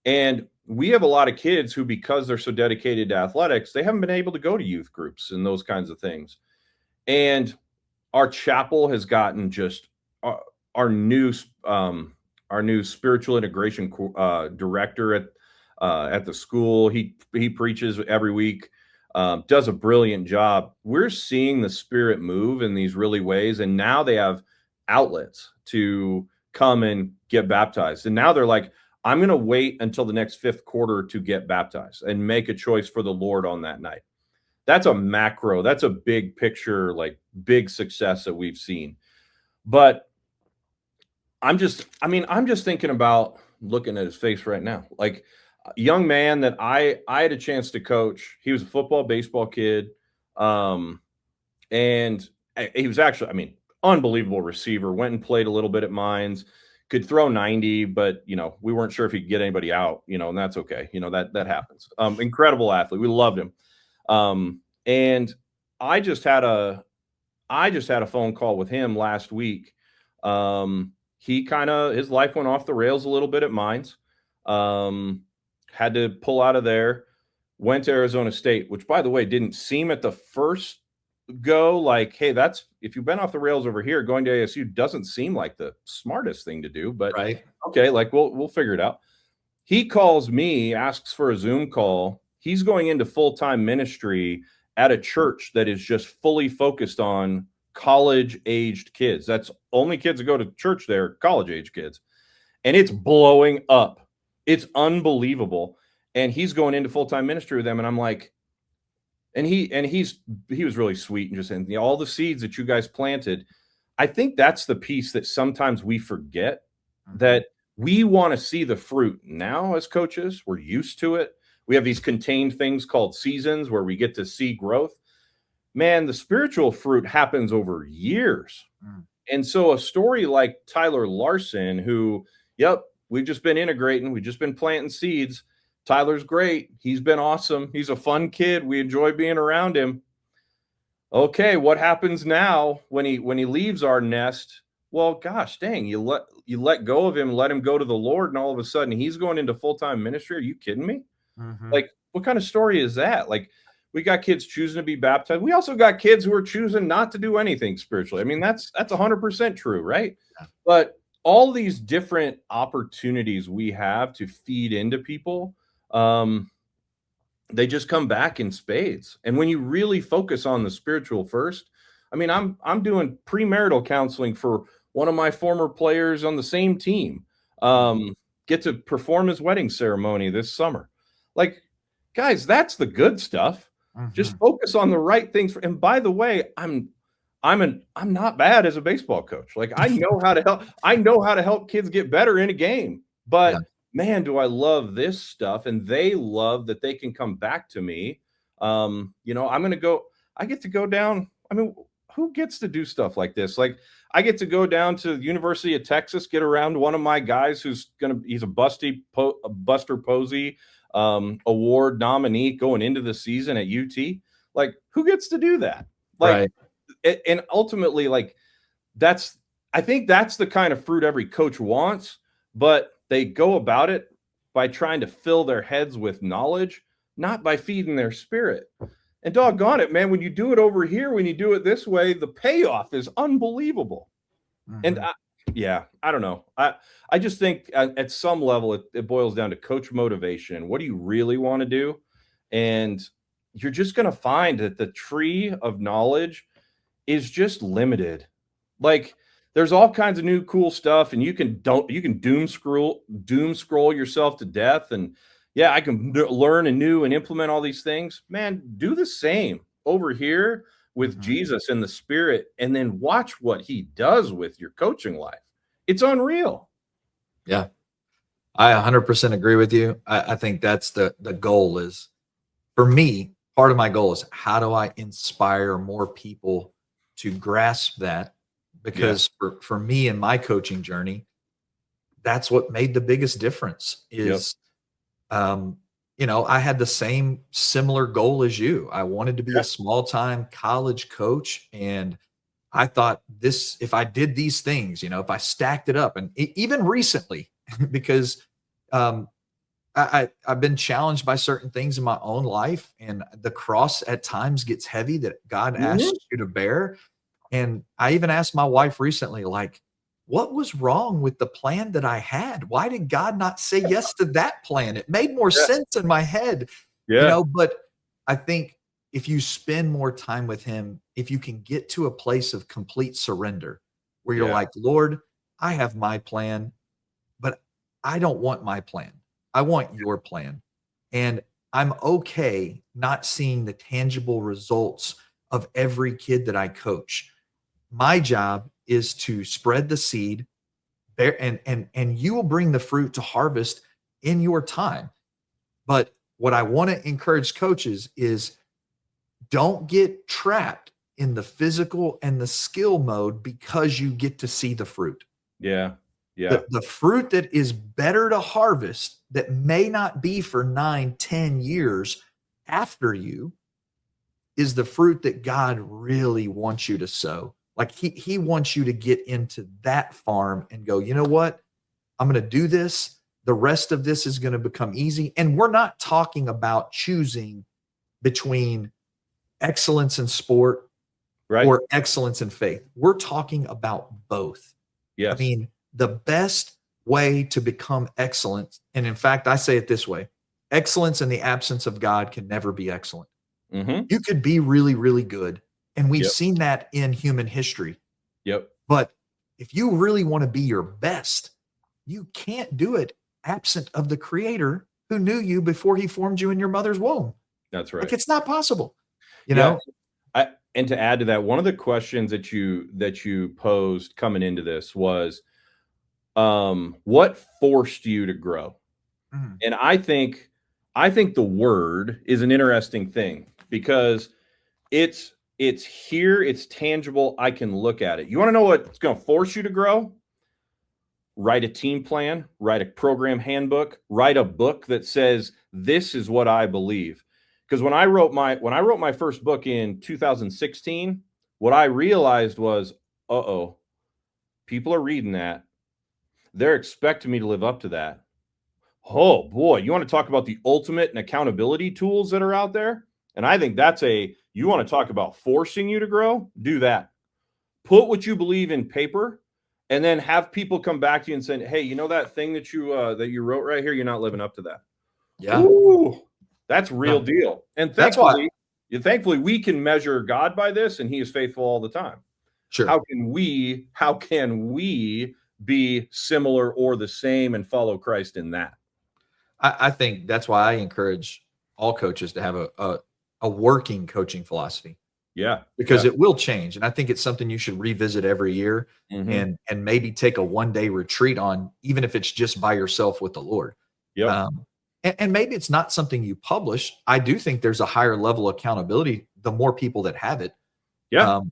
Speaker 2: And we have a lot of kids who, because they're so dedicated to athletics, they haven't been able to go to youth groups and those kinds of things. And our chapel has gotten just our new spiritual integration director at the school. He preaches every week, does a brilliant job. We're seeing the Spirit move in these really ways, and now they have outlets to come and get baptized. And now they're like, I'm going to wait until the next fifth quarter to get baptized and make a choice for the Lord on that night. That's a macro, that's a big picture, like big success that we've seen. But I'm just thinking about looking at his face right now. Like a young man that I had a chance to coach. He was a football, baseball kid. And he was actually, unbelievable receiver. Went and played a little bit at Mines. Could throw 90, but we weren't sure if he could get anybody out, and that's okay. That happens. Incredible athlete. We loved him. And I just had a phone call with him last week. His life went off the rails a little bit at Mines. Had to pull out of there, went to Arizona State, which, by the way, didn't seem at the first go like, hey, that's, if you've been off the rails over here, going to ASU doesn't seem like the smartest thing to do, but
Speaker 1: Right.
Speaker 2: okay, like we'll figure it out. He calls me, asks for a Zoom call. He's going into full-time ministry at a church that is just fully focused on college-aged kids. That's only kids that go to church there, college-age kids. And it's blowing up. It's unbelievable. And he's going into full-time ministry with them. And I'm like, and he was really sweet and just saying, you know, all the seeds that you guys planted. I think that's the piece that sometimes we forget, that we want to see the fruit now as coaches. We're used to it. We have these contained things called seasons where we get to see growth. Man, the spiritual fruit happens over years. And so a story like Tyler Larson, who, yep, we've just been integrating, we've just been planting seeds. Tyler's great. He's been awesome. He's a fun kid. We enjoy being around him. Okay, what happens now when he leaves our nest? Well, gosh dang, you let go of him, let him go to the Lord, and all of a sudden he's going into full-time ministry. Are you kidding me? Like, what kind of story is that? Like, we got kids choosing to be baptized. We also got kids who are choosing not to do anything spiritually. I mean, that's 100% true, right? Yeah. But all these different opportunities we have to feed into people, they just come back in spades. And when you really focus on the spiritual first, I mean, I'm doing premarital counseling for one of my former players on the same team. Get to perform his wedding ceremony this summer. Like, guys, that's the good stuff. Just focus on the right things. And by the way, I'm not bad as a baseball coach. Like, I know how to help. I know how to help kids get better in a game. But man, do I love this stuff, and they love that they can come back to me. You know, I get to go down. I mean, who gets to do stuff like this? Like, I get to go down to the University of Texas, get around one of my guys he's a Buster Posey award nominee going into the season at UT. Like, who gets to do that? Like, right. And ultimately, like, I think that's the kind of fruit every coach wants, but they go about it by trying to fill their heads with knowledge, not by feeding their spirit. And doggone it, man, when you do it over here, when you do it this way, the payoff is unbelievable. And I don't know. I just think at some level it boils down to coach motivation. What do you really want to do? And you're just going to find that the tree of knowledge is just limited. Like, there's all kinds of new cool stuff, and you can doom scroll yourself to death. And yeah, I can learn anew and implement all these things. Man, do the same over here with Jesus and the Spirit, and then watch what he does with your coaching life. It's unreal.
Speaker 1: Yeah, I 100% agree with you. I think that's the goal is, for me, part of my goal is, how do I inspire more people to grasp that? Because for me in my coaching journey, that's what made the biggest difference is, you know, I had the same similar goal as you. I wanted to be a small-time college coach. And I thought if I did these things, you know, if I stacked it up, and even recently, because I've been challenged by certain things in my own life, and the cross at times gets heavy that God asks you to bear. And I even asked my wife recently, like, what was wrong with the plan that I had? Why did God not say yes to that plan? It made more sense in my head, you know, but I think if you spend more time with him, if you can get to a place of complete surrender where you're like, Lord, I have my plan, but I don't want my plan. I want your plan. And I'm okay not seeing the tangible results of every kid that I coach. My job is to spread the seed there, and you will bring the fruit to harvest in your time. But what I want to encourage coaches is, don't get trapped in the physical and the skill mode because you get to see the fruit. The fruit that is better to harvest, that may not be for 9-10 years after you, is the fruit that God really wants you to sow. Like, he wants you to get into that farm and go, you know what? I'm going to do this, the rest of this is going to become easy. And we're not talking about choosing between excellence in sport
Speaker 2: Right.
Speaker 1: or excellence in faith. We're talking about both. I
Speaker 2: Yes.
Speaker 1: mean, the best way to become excellent, and in fact, I say it this way: excellence in the absence of God can never be excellent.
Speaker 2: Mm-hmm.
Speaker 1: You could be really, really good, and we've
Speaker 2: Yep.
Speaker 1: seen that in human history.
Speaker 2: Yep.
Speaker 1: But if you really want to be your best, you can't do it absent of the creator who knew you before he formed you in your mother's womb.
Speaker 2: That's
Speaker 1: Like,
Speaker 2: right.
Speaker 1: it's not possible, you
Speaker 2: Yeah.
Speaker 1: know?
Speaker 2: And to add to that, one of the questions that you posed coming into this was, what forced you to grow?
Speaker 1: Mhm.
Speaker 2: And I think the word is an interesting thing because it's here, it's tangible. I can look at it. You want to know what's going to force you to grow? Write a team plan, write a program handbook, write a book that says this is what I believe. Because when I wrote my first book in 2016, what I realized was, uh-oh, people are reading that. They're expecting me to live up to that. Oh boy, you want to talk about the ultimate and accountability tools that are out there? And I think you want to talk about forcing you to grow? Do that. Put what you believe in paper and then have people come back to you and say, hey, you know that thing that you wrote right here, you're not living up to that.
Speaker 1: Yeah.
Speaker 2: Ooh, that's real
Speaker 1: No.
Speaker 2: deal. And
Speaker 1: That's why.
Speaker 2: thankfully we can measure God by this, and he is faithful all the time.
Speaker 1: Sure.
Speaker 2: How can we be similar or the same and follow Christ in that?
Speaker 1: I think that's why I encourage all coaches to have a working coaching philosophy,
Speaker 2: Yeah.
Speaker 1: because
Speaker 2: Yeah.
Speaker 1: it will change. And I think it's something you should revisit every year,
Speaker 2: Mm-hmm.
Speaker 1: and maybe take a 1-day retreat on, even if it's just by yourself with the Lord.
Speaker 2: Yep.
Speaker 1: And maybe it's not something you publish. I do think there's a higher level of accountability the more people that have it.
Speaker 2: Yeah.
Speaker 1: Um,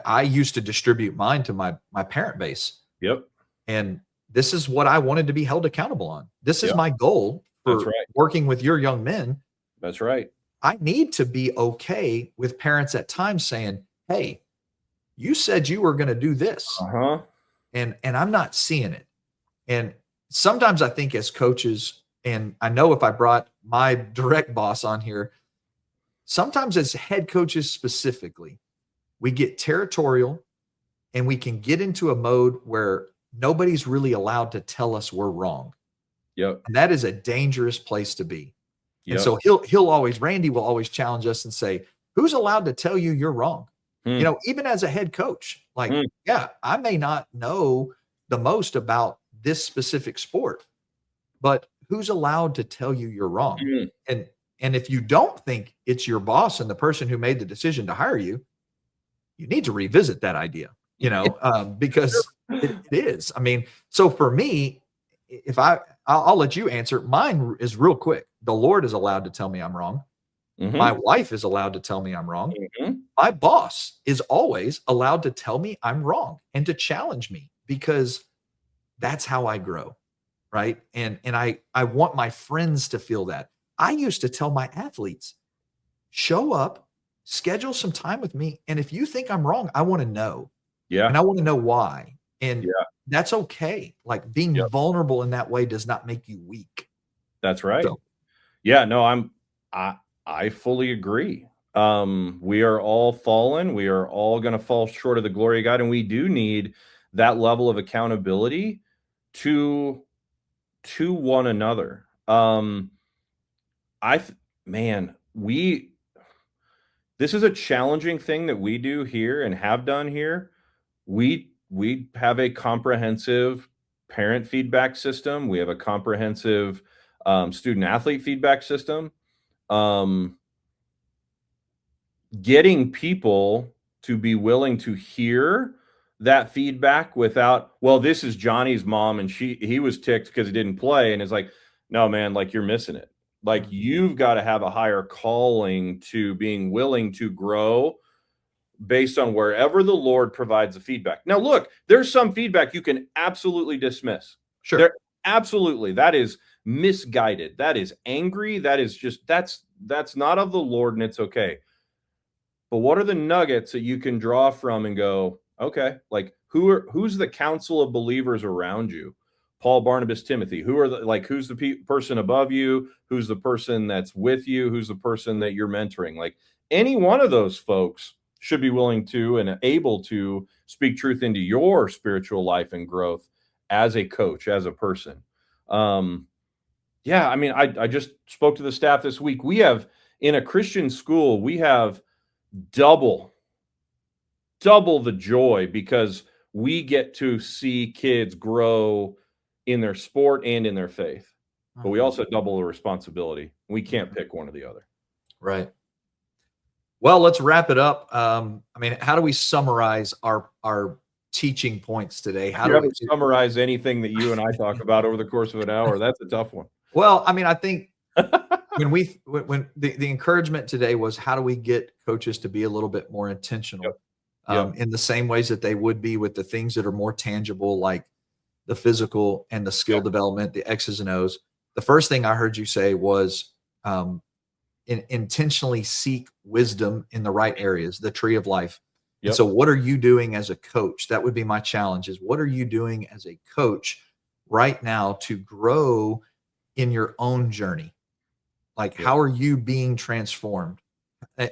Speaker 1: I used to distribute mine to my parent base,
Speaker 2: Yep.
Speaker 1: and this is what I wanted to be held accountable on. This is
Speaker 2: Yep.
Speaker 1: my goal
Speaker 2: That's
Speaker 1: for
Speaker 2: right.
Speaker 1: working with your young men.
Speaker 2: That's right.
Speaker 1: I need to be okay with parents at times saying, "Hey, you said you were going to do this,
Speaker 2: Uh-huh.
Speaker 1: and I'm not seeing it." And sometimes I think as coaches, and I know if I brought my direct boss on here, sometimes as head coaches specifically, we get territorial, and we can get into a mode where nobody's really allowed to tell us we're wrong.
Speaker 2: Yep.
Speaker 1: And that is a dangerous place to be. And
Speaker 2: Yep.
Speaker 1: so Randy will always challenge us and say, "Who's allowed to tell you you're wrong?"
Speaker 2: Hmm.
Speaker 1: Even as a head coach, like,
Speaker 2: Hmm.
Speaker 1: yeah, I may not know the most about this specific sport, but who's allowed to tell you you're wrong?
Speaker 2: Hmm.
Speaker 1: And if you don't think it's your boss and the person who made the decision to hire you, you need to revisit that idea, because it is. I mean, so for me, if I'll let you answer. Mine is real quick. The Lord is allowed to tell me I'm wrong. My
Speaker 2: Mm-hmm.
Speaker 1: wife is allowed to tell me I'm wrong.
Speaker 2: Mm-hmm.
Speaker 1: My boss is always allowed to tell me I'm wrong and to challenge me, because that's how I grow, right? And I want my friends to feel that. I used to tell my athletes, show up, schedule some time with me, and if you think I'm wrong, I want to know, and
Speaker 2: Yeah.
Speaker 1: I want to know why. And
Speaker 2: Yeah.
Speaker 1: that's okay. Like, being
Speaker 2: Yep.
Speaker 1: vulnerable in that way does not make you weak.
Speaker 2: That's right.
Speaker 1: So,
Speaker 2: Yeah. No, I fully agree. We are all fallen. We are all going to fall short of the glory of God, and we do need that level of accountability to one another. I th- Man, this is a challenging thing that we do here and have done here. We have a comprehensive parent feedback system. We have a comprehensive student athlete feedback system. Getting people to be willing to hear that feedback without, well, this is Johnny's mom and he was ticked because he didn't play, and it's like, no, man, like, you're missing it. Like, you've got to have a higher calling to being willing to grow based on wherever the Lord provides the feedback. Now, look, there's some feedback you can absolutely dismiss.
Speaker 1: sure.
Speaker 2: There, absolutely, that is misguided. That is angry. That is just, that's not of the Lord, and it's okay. But what are the nuggets that you can draw from and go, okay, like, who's the council of believers around you? Paul, Barnabas, Timothy. Who are who's the person above you? Who's the person that's with you? Who's the person that you're mentoring? Like any one of those folks should be willing to and able to speak truth into your spiritual life and growth as a coach, as a person. Yeah, I mean, I just spoke to the staff this week. We have, in a Christian school, we have double the joy because we get to see kids grow in their sport and in their faith. But we also double the responsibility. We can't pick one or the other.
Speaker 1: Right. Well, let's wrap it up. I mean, how do we summarize our teaching points today? How do we
Speaker 2: summarize anything that you and I talk about over the course of an hour? That's a tough one.
Speaker 1: Well, I mean, I think when the encouragement today was, how do we get coaches to be a little bit more intentional in the same ways that they would be with the things that are more tangible, like the physical and the skill development, the X's and O's. The first thing I heard you say was intentionally seek wisdom in the right areas, the tree of life. And so what are you doing as a coach? That would be my challenge, is what are you doing as a coach right now to grow in your own journey? Like, how are you being transformed?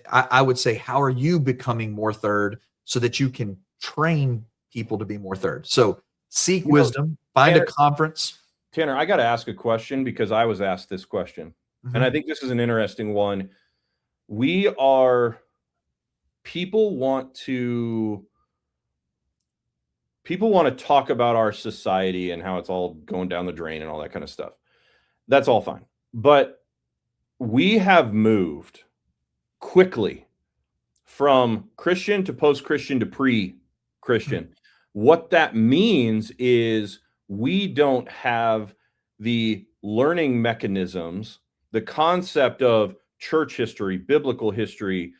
Speaker 1: I would say, how are you becoming more third so that you can train people to be more third? So seek wisdom, find a conference.
Speaker 2: Tanner, I got to ask a question because I was asked this question. And I think this is an interesting one. People want to talk about our society and how it's all going down the drain and all that kind of stuff. That's all fine. But we have moved quickly from Christian to post-Christian to pre-Christian. What that means is we don't have the learning mechanisms, the concept of church history, biblical history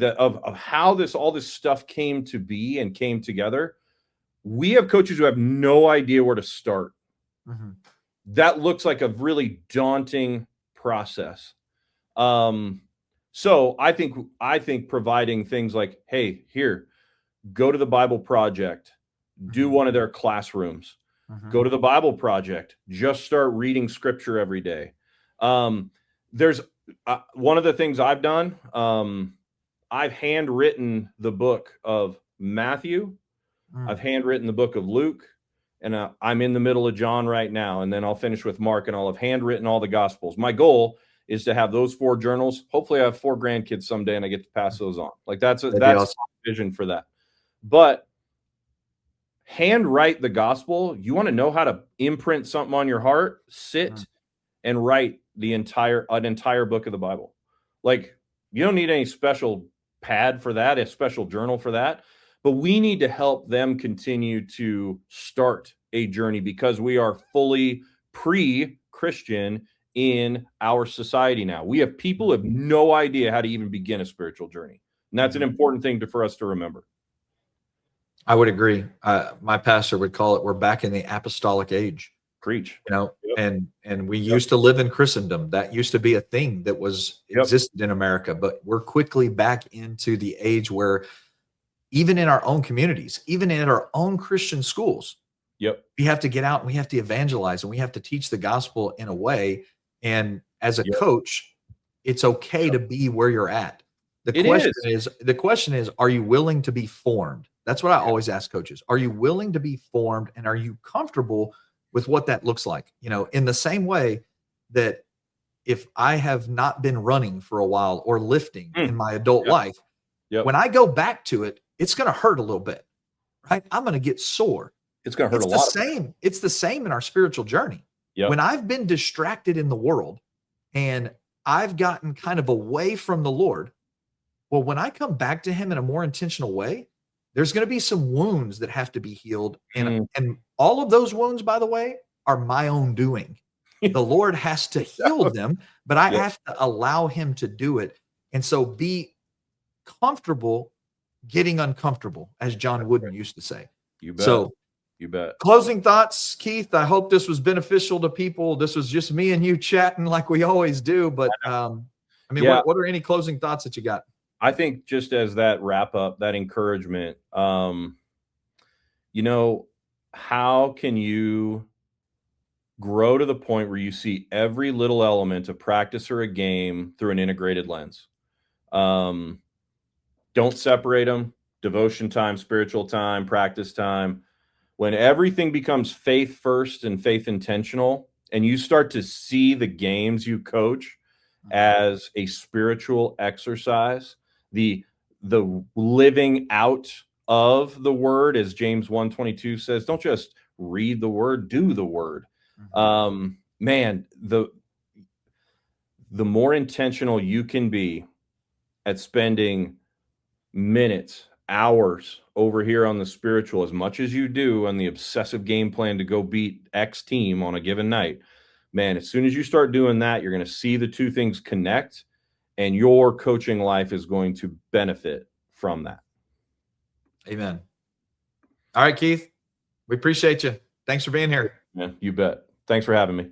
Speaker 2: of how all this stuff came to be and came together. We have coaches who have no idea where to start. That looks like a really daunting process. So I think providing things like, hey, here, go to the Bible Project, do one of their classrooms, go to the Bible Project, just start reading scripture every day. There's one of the things I've done. I've handwritten the book of Matthew. I've handwritten the book of Luke, and I'm in the middle of John right now. And then I'll finish with Mark, and I'll have handwritten all the Gospels. My goal is to have those 4 journals. Hopefully I have 4 grandkids someday and I get to pass those on. Like that's awesome. My vision for that. But handwrite the gospel. You want to know how to imprint something on your heart? Sit and write an entire book of the Bible. Like, you don't need any special pad for that, a special journal for that. But we need to help them continue to start a journey because we are fully pre-Christian in our society now. We have people who have no idea how to even begin a spiritual journey. And that's an important thing for us to remember.
Speaker 1: I would agree. My pastor would call it, we're back in the apostolic age.
Speaker 2: Preach.
Speaker 1: And we used to live in Christendom. That used to be a thing that existed in America, but we're quickly back into the age where even in our own communities, even in our own Christian schools, we have to get out and we have to evangelize and we have to teach the gospel in a way. And as a coach, it's okay to be where you're at. The question is, are you willing to be formed? That's what I always ask coaches. Are you willing to be formed, and are you comfortable with what that looks like? In the same way that if I have not been running for a while or lifting in my adult life, when I go back to it, it's going to hurt a little bit, right? I'm going to get sore.
Speaker 2: It's going to hurt a lot.
Speaker 1: It's the same in our spiritual journey. When I've been distracted in the world and I've gotten kind of away from the Lord, well, when I come back to him in a more intentional way, there's going to be some wounds that have to be healed. And all of those wounds, by the way, are my own doing. The Lord has to heal them, but I have to allow him to do it. And so be comfortable getting uncomfortable, as John Wooden used to say.
Speaker 2: You bet.
Speaker 1: So
Speaker 2: you bet.
Speaker 1: Closing thoughts, Keith. I hope this was beneficial to people. This was just me and you chatting like we always do. But what are any closing thoughts that you got?
Speaker 2: I think just as that wrap up, that encouragement, how can you grow to the point where you see every little element of practice or a game through an integrated lens? Don't separate them. Devotion time, spiritual time, practice time. When everything becomes faith first and faith intentional, and you start to see the games you coach as a spiritual exercise, the living out of the word, as James 1:22 says, don't just read the word, do the word. Man, the more intentional you can be at spending minutes, hours over here on the spiritual, as much as you do on the obsessive game plan to go beat X team on a given night, man, as soon as you start doing that, you're going to see the two things connect, and your coaching life is going to benefit from that.
Speaker 1: Amen. All right, Keith, we appreciate you. Thanks for being here.
Speaker 2: Yeah, you bet. Thanks for having me.